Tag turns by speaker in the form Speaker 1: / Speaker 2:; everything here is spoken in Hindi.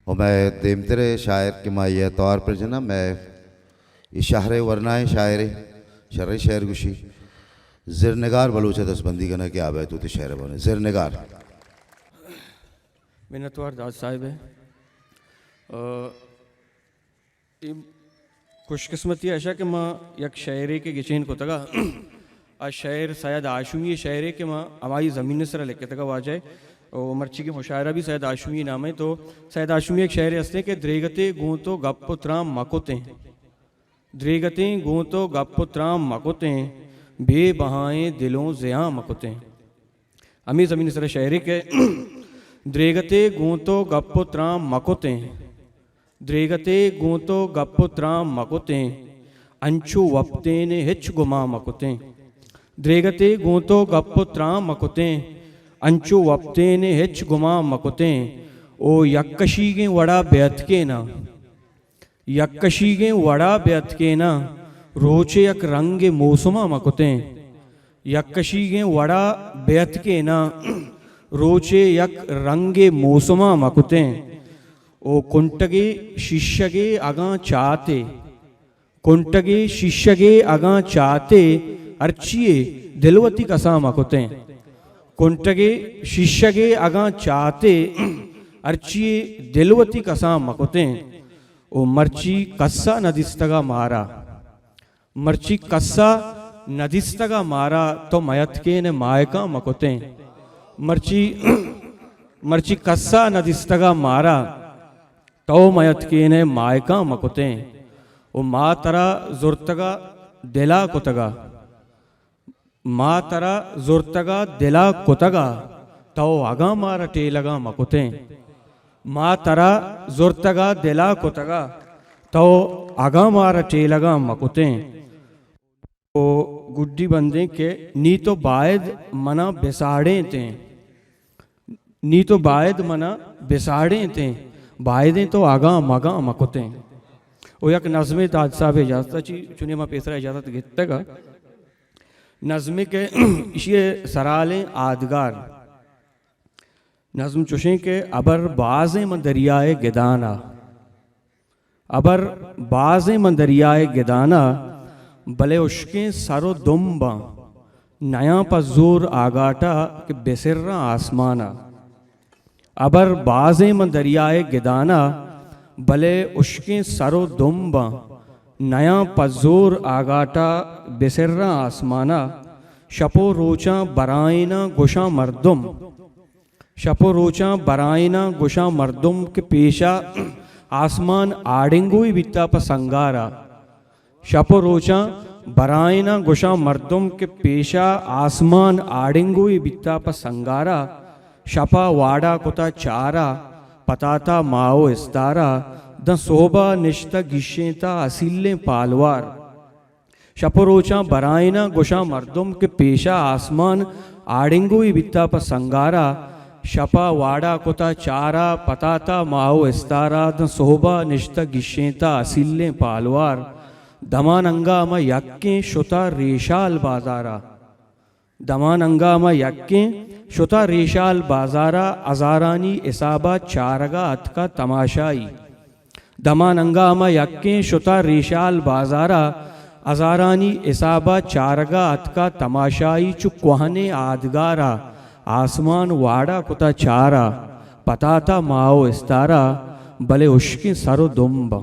Speaker 1: और मैं देमतरे शायर के माये तौर पर जना मैं शहर वरनाए शायर शर शहर गुशी ज़िरनगार बलूच दसबंदी का ना क्या आब है तू तो शहर बने ज़िरनगार
Speaker 2: मिन्नतवार दाद साहिब है खुशकिस्मती ऐसा कि माँ यक शायरे के गिचेन को तगा आ शायर शायद आशुमी शायर है कि माँ हमारी ज़मीन से लेके तक आ जाए और मर्ची की मुशायरा भी शायद आशुमी नाम है। तो शायद आशुमी एक शायर हंसते कि द्रेगते गूंतो गप्पुत्राम मकोते द्रेगते गूंतो गप्पुत्राम मकोते बेबहाएँ दिलों ज़िया मकोते। अमी ज़मीन सर शायरी के द्रेगते गूंतो गप्पुत्राम मकोते द्रेगते गूंतो गप्पुत्राम मकोते अंचु वप्ते ने हिच गुमा मकोते द्रेगते गूंतो गप्पुत्राम मकोते अंचु वप्ते ने हिच गुमा मकोते ओ यक्कशी के वड़ा बेत के ना यक्कशी के वड़ा बेत के ना रोचे यक रंग मौसमा मकोते यक्कशी के वड़ा बेत के ना रोचे यक रंग मौसमा मकोते ओ कुंटगे शिष्यगे अगा चाहते कुंटगे शिष्यगे अगा चाहते अर्चिए दिलवती कसा मकोते कुंटगे शिष्यगे अगा चाहते अर्चिए दिलवती कसा मकोते ओ मर्ची कस्सा नदिस्तगा मारा मर्ची कस्सा नदिस्तगा मारा तो मयत के ने मायका मकोते मर्ची कस्सा नदिस्तगा मारा तो मयत के ने मायका मकोते ओ मा तरा जुर्तगा दिला कुतगा मा तरा जुर्तगा दिला कुतगा तो आगा मारा टेलगा मकुते मा तरा जुर्तगा दिला कुतगा तो आगा मारा टेलगा मकुते ओ गुड्डी बंदे के नी तो बायद मना बिसाड़े थे नी तो बायद मना बिसाड़े थे बायदे तो आगा मगा मकुते ओ यक नज़्मे ताज साहब इजाज़त ची चुने मा पेसरा इजाज़त गितगा नज़्मे के इशिए सराले आदगार नज़्म चुशे के अबर बाज़े मन दरियाए गिदाना अबर बाज़े मन दरियाए गिदाना भले उश्के सरो दुम्बा नया पजूर आगाटा के बेसिर्रा आसमाना अबर बाज़े मन दरियाए गिदाना भले उश्के सरो दुम्बा नया पजूर आगाटा बेसिर्रा आसमाना शपो रोचा बराइना गुशा मर्दुम शपो रोचा बराइना गुशा मर्दुम के पेशा आसमान आड़ेंगुई बिता पसंगारा शपो रोचा बराइना गुशा मर्दुम के पेशा आसमान आड़ेंगुई बिता पसंगारा शपा वाड़ा कुता चारा पताता माओ इस्तारा द सोबा निश्ता गिशेता असीले पालवार शपरोचा बराइना गुशा मर्दुम के पेशा आसमान आड़ेंगुई बिता पसंगारा शपा वाड़ा कुता चारा पताता माओ इस्तारा द सोबा निश्ता गिशेता असीले पालवार दमानंगा म यक्के शुता रेशाल बाजारा दमानंगा म यक्के शुता रेशाल बाजारा अजारानी इसाबा चारगा अतका तमाशाई दमानंगा म यक्के शुता रेशाल बाजारा अजारानी इसाबा चारगा अतका तमाशाई चुक्वाहने आदगारा आसमान वाड़ा कुता चारा पताता माओ इस्तारा भले उश्के सरो दुम्बा।